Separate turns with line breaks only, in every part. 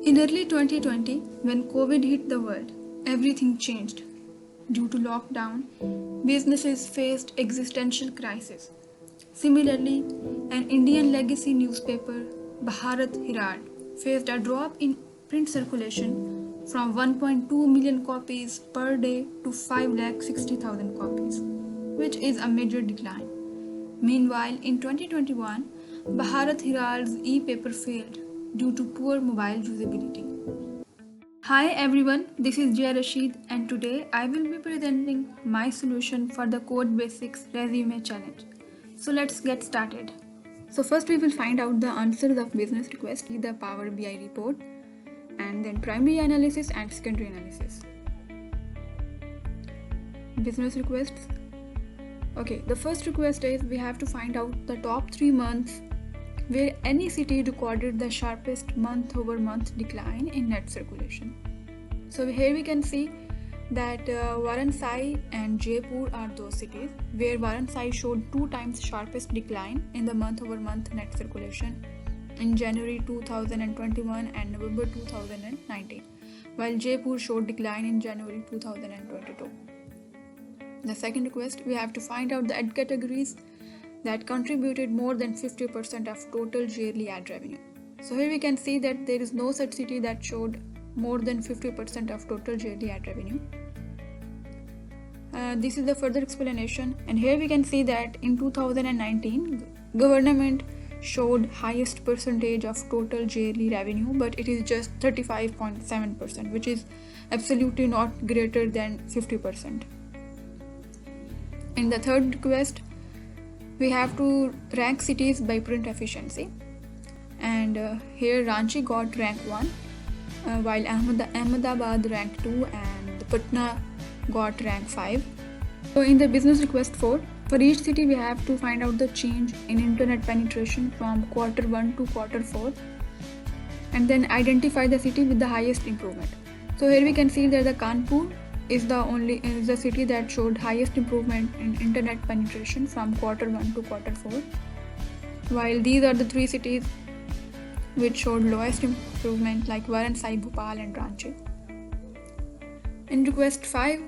In early 2020, when COVID hit the world, everything changed. Due to lockdown, businesses faced existential crisis. Similarly, an Indian legacy newspaper, Baharat Herald, faced a drop in print circulation from 1.2 million copies per day to 5,60,000 copies, which is a major decline. Meanwhile, in 2021, Baharat Herald's e-paper failed due to poor mobile usability. Hi everyone, this is Jay Rashid and today I will be presenting my solution for the Codebasics resume challenge. So let's get started. So first we will find out the answers of business request, the Power BI report, and then primary analysis and secondary analysis. Business requests. Okay, the first request is we have to find out the top 3 months where any city recorded the sharpest month-over-month decline in net circulation. So here we can see that Varanasi and Jaipur are those cities where Varanasi showed 2 times sharpest decline in the month-over-month net circulation in January 2021 and November 2019, while Jaipur showed decline in January 2022. The second request, we have to find out the ad categories that contributed more than 50% of total yearly ad revenue. So here we can see that there is no such city that showed more than 50% of total yearly ad revenue. This is the further explanation, and here we can see that in 2019 government showed highest percentage of total yearly revenue, but it is just 35.7%, which is absolutely not greater than 50%. In the third request, we have to rank cities by print efficiency, and here Ranchi got rank 1, while Ahmedabad rank 2 and Patna got rank 5. So in the business request 4, for each city we have to find out the change in internet penetration from quarter 1 to quarter 4 and then identify the city with the highest improvement. So here we can see that the Kanpur is the city that showed highest improvement in internet penetration from quarter 1 to quarter 4, while these are the 3 cities which showed lowest improvement like Varanasi, Bhopal and Ranchi. In request 5,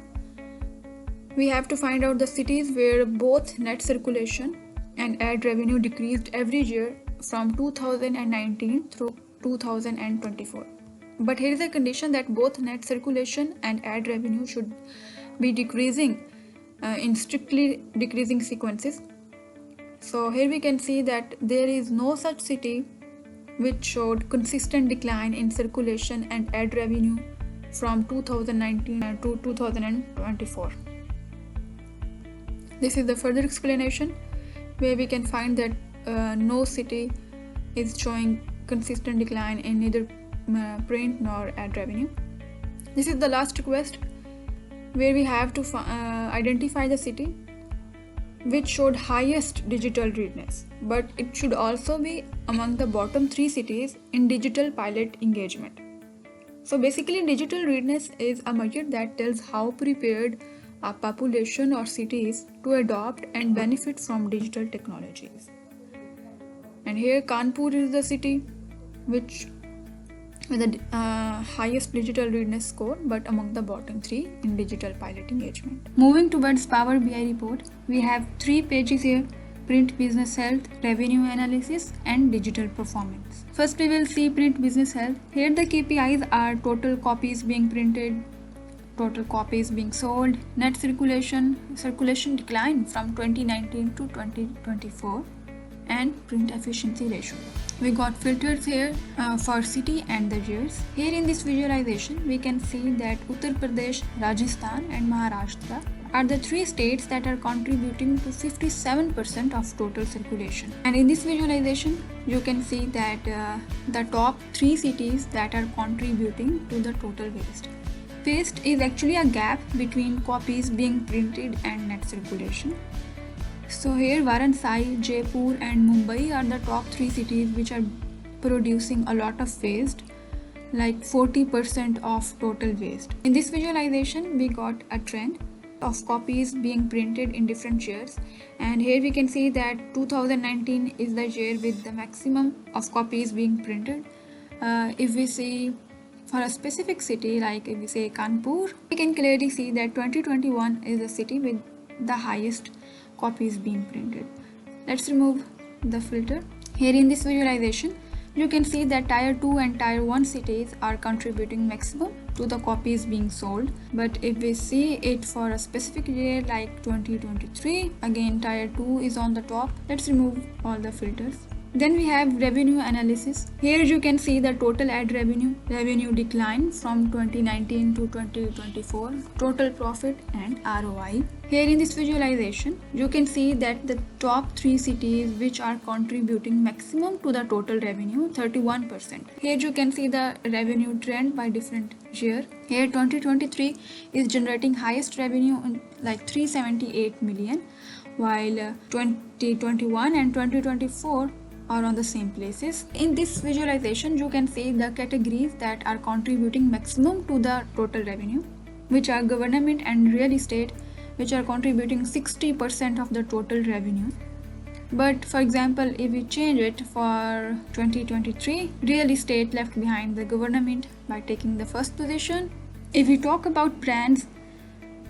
we have to find out the cities where both net circulation and ad revenue decreased every year from 2019 through 2024. But here is a condition that both net circulation and ad revenue should be decreasing in strictly decreasing sequences. So here we can see that there is no such city which showed consistent decline in circulation and ad revenue from 2019 to 2024. This is the further explanation where we can find that no city is showing consistent decline in neither print nor ad revenue. This is the last request where we have to identify the city which showed highest digital readiness, but it should also be among the bottom 3 cities in digital pilot engagement. So basically digital readiness is a measure that tells how prepared a population or city is to adopt and benefit from digital technologies. And here Kanpur is the city which with the highest digital readiness score, but among the bottom 3 in digital pilot engagement. Moving towards Power BI report, we have 3 pages here: print business health, revenue analysis and digital performance. First we will see print business health. Here the KPIs are total copies being printed, total copies being sold, net circulation decline from 2019 to 2024, and print efficiency ratio. We got filters here for city and the years. Here in this visualization, we can see that Uttar Pradesh, Rajasthan and Maharashtra are the 3 states that are contributing to 57% of total circulation. And in this visualization, you can see that the top 3 cities that are contributing to the total waste. Waste is actually a gap between copies being printed and net circulation. So here Varanasi, Jaipur and Mumbai are the top 3 cities which are producing a lot of waste, like 40% of total waste. In this visualization, we got a trend of copies being printed in different years, and here we can see that 2019 is the year with the maximum of copies being printed. If we see For a specific city, like if we say Kanpur, we can clearly see that 2021 is the city with the highest copies being printed. Let's remove the filter. Here in this visualization, you can see that Tier 2 and Tier 1 cities are contributing maximum to the copies being sold. But if we see it for a specific year like 2023, again Tier 2 is on the top. Let's remove all the filters. Then we have revenue analysis. Here you can see the total ad revenue decline from 2019 to 2024, total profit and ROI. Here in this visualization, you can see that the top 3 cities which are contributing maximum to the total revenue, 31%. Here you can see the revenue trend by different year. Here 2023 is generating highest revenue in like 378 million, while 2021 and 2024 are on the same places. In this visualization, you can see the categories that are contributing maximum to the total revenue, which are government and real estate, which are contributing 60% of the total revenue. But for example, if we change it for 2023, real estate left behind the government by taking the first position. If we talk about brands,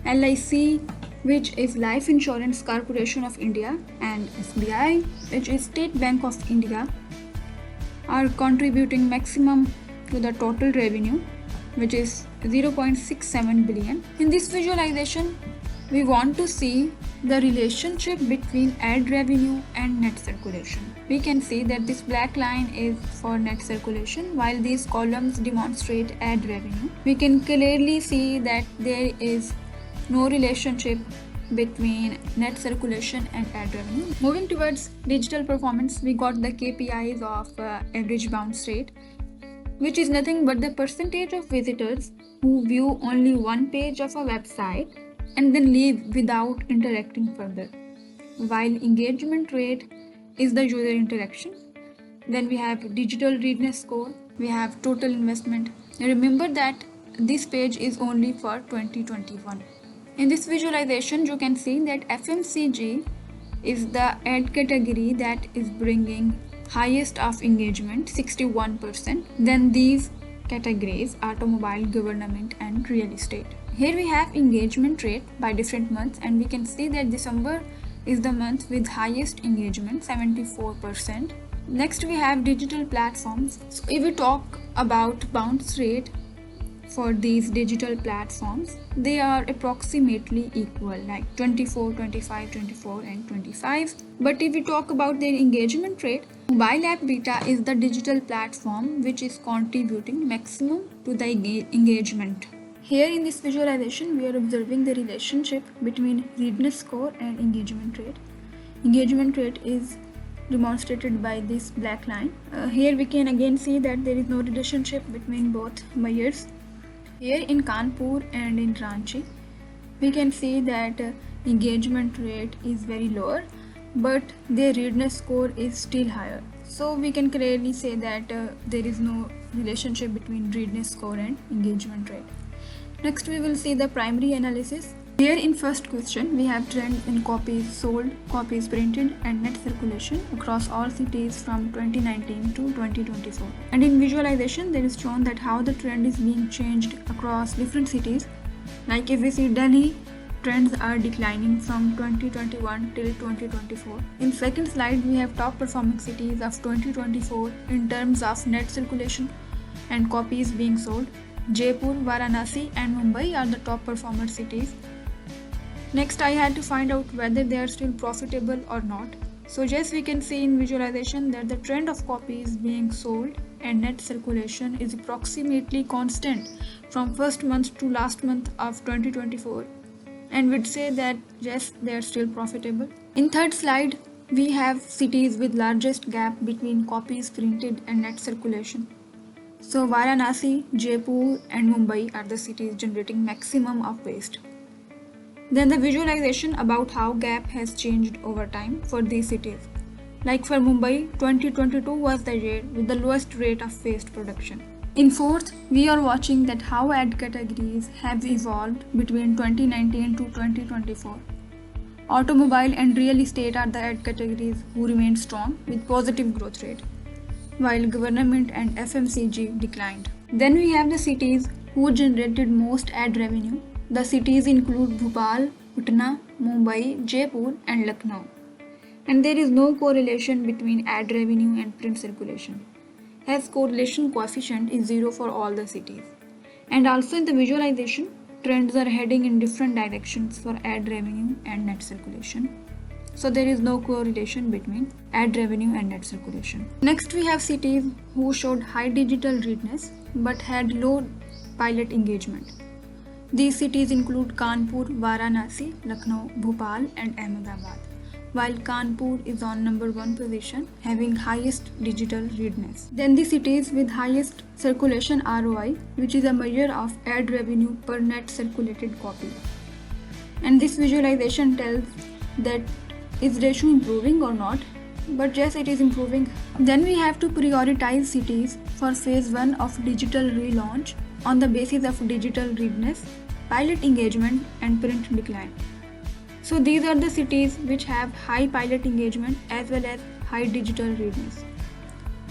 LIC, which is Life Insurance Corporation of India, and SBI, which is State Bank of India, are contributing maximum to the total revenue, which is 0.67 billion. In this visualization, we want to see the relationship between ad revenue and net circulation. We can see that this black line is for net circulation, while these columns demonstrate ad revenue. We can clearly see that there is no relationship between net circulation and ad revenue. Moving towards digital performance, we got the KPIs of average bounce rate, which is nothing but the percentage of visitors who view only one page of a website and then leave without interacting further, while engagement rate is the user interaction. Then we have digital readiness score, we have total investment. Remember that this page is only for 2021. In this visualization, you can see that FMCG is the ad category that is bringing highest of engagement, 61%. Then these categories, automobile, government and real estate. Here we have engagement rate by different months, and we can see that December is the month with highest engagement, 74%. Next we have digital platforms. So if we talk about bounce rate for these digital platforms, they are approximately equal, like 24, 25, 24 and 25. But if we talk about their engagement rate, Mobile App Beta is the digital platform which is contributing maximum to the engagement. Here in this visualization, we are observing the relationship between readiness score and engagement rate. Engagement rate is demonstrated by this black line. Here we can again see that there is no relationship between both buyers. Here in Kanpur and in Ranchi, we can see that engagement rate is very lower, but their readiness score is still higher. So we can clearly say that there is no relationship between readiness score and engagement rate. Next we will see the primary analysis. Here in first question, we have trend in copies sold, copies printed and net circulation across all cities from 2019 to 2024. And in visualization, there is shown that how the trend is being changed across different cities. Like if we see Delhi, trends are declining from 2021 till 2024. In second slide, we have top performing cities of 2024 in terms of net circulation and copies being sold. Jaipur, Varanasi and Mumbai are the top performer cities. Next, I had to find out whether they are still profitable or not. So yes, we can see in visualization that the trend of copies being sold and net circulation is approximately constant from first month to last month of 2024, and we'd say that yes, they are still profitable. In third slide, we have cities with largest gap between copies printed and net circulation. So Varanasi, Jaipur and Mumbai are the cities generating maximum of waste. Then the visualization about how gap has changed over time for these cities. Like for Mumbai, 2022 was the year with the lowest rate of waste production. In fourth, we are watching that how ad categories have evolved between 2019 to 2024. Automobile and real estate are the ad categories who remain strong with positive growth rate, while government and FMCG declined. Then we have the cities who generated most ad revenue. The cities include Bhopal, Patna, Mumbai, Jaipur and Lucknow. And there is no correlation between ad revenue and print circulation, as correlation coefficient is 0 for all the cities. And also in the visualization, trends are heading in different directions for ad revenue and net circulation. So there is no correlation between ad revenue and net circulation. Next we have cities who showed high digital readiness but had low pilot engagement. These cities include Kanpur, Varanasi, Lucknow, Bhopal and Ahmedabad, while Kanpur is on number 1 position, having highest digital readiness. Then the cities with highest circulation ROI, which is a measure of ad revenue per net circulated copy. And this visualization tells that is ratio improving or not, but yes, it is improving. Then we have to prioritize cities for phase 1 of digital relaunch on the basis of digital readiness, pilot engagement and print decline. So these are the cities which have high pilot engagement as well as high digital readiness.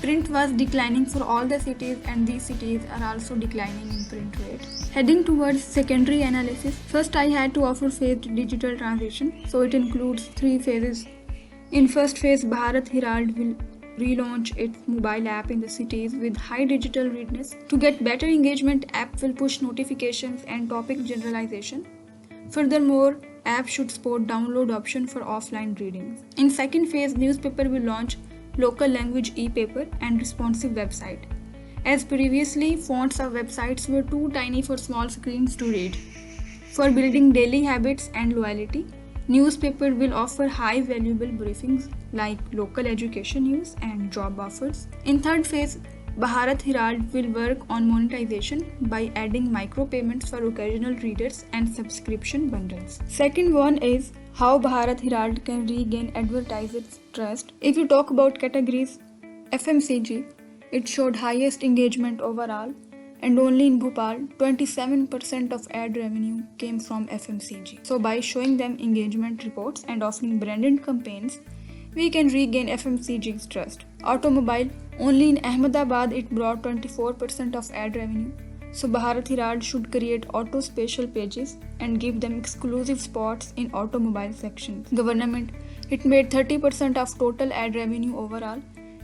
Print was declining for all the cities and these cities are also declining in print rate. Heading towards secondary analysis, first I had to offer phased digital transition, so it includes 3 phases. In first phase, Baharat Herald will relaunch its mobile app in the cities with high digital readiness. To get better engagement, app will push notifications and topic generalization. Furthermore, app should support download option for offline readings. In second phase, newspaper will launch local language e-paper and responsive website. As previously, fonts of websites were too tiny for small screens to read. For building daily habits and loyalty, newspaper will offer high valuable briefings like local education news and job offers. In third phase, Baharat Herald will work on monetization by adding micropayments for occasional readers and subscription bundles. Second one is how Baharat Herald can regain advertisers' trust. If you talk about categories, FMCG, it showed highest engagement overall, and only in Bhopal, 27% of ad revenue came from FMCG. So by showing them engagement reports and offering branded campaigns, we can regain FMCG's trust. Automobile, only in Ahmedabad it brought 24% of ad revenue. So Baharat Herald should create auto special pages and give them exclusive spots in automobile sections. Government, it made 30% of total ad revenue overall,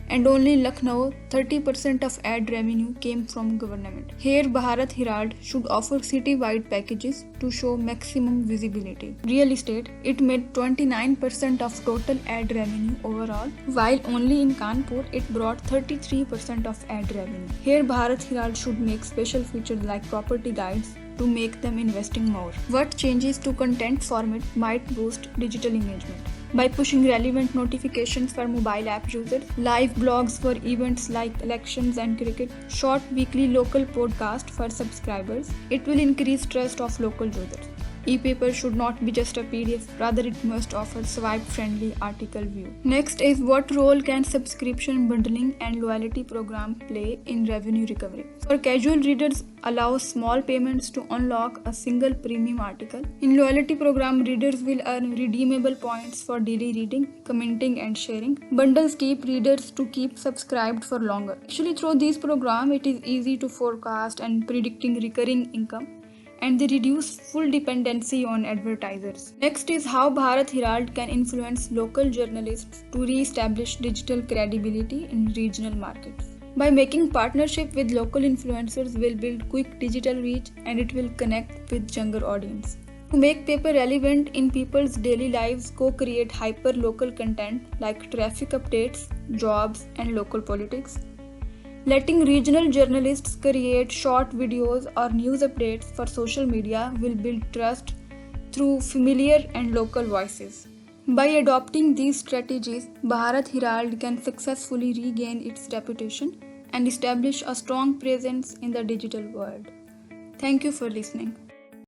and only in Lucknow, 30% of ad revenue came from government. Here, Baharat Herald should offer city-wide packages to show maximum visibility. Real estate, it made 29% of total ad revenue overall, while only in Kanpur, it brought 33% of ad revenue. Here, Baharat Herald should make special features like property guides to make them investing more. What changes to content format might boost digital engagement? By pushing relevant notifications for mobile app users, live blogs for events like elections and cricket, short weekly local podcast for subscribers, it will increase trust of local users. E-paper should not be just a PDF, rather it must offer swipe-friendly article view. Next is what role can subscription bundling and loyalty program play in revenue recovery. For casual readers, allow small payments to unlock a single premium article. In loyalty program, readers will earn redeemable points for daily reading, commenting and sharing. Bundles keep readers to keep subscribed for longer. Actually, through these programs, it is easy to forecast and predicting recurring income, and they reduce full dependency on advertisers. Next is how Baharat Herald can influence local journalists to re-establish digital credibility in regional markets. By making partnership with local influencers will build quick digital reach and it will connect with younger audience. To make paper relevant in people's daily lives, co-create hyper-local content like traffic updates, jobs and local politics. Letting regional journalists create short videos or news updates for social media will build trust through familiar and local voices. By adopting these strategies, Baharat Herald can successfully regain its reputation and establish a strong presence in the digital world. Thank you for listening.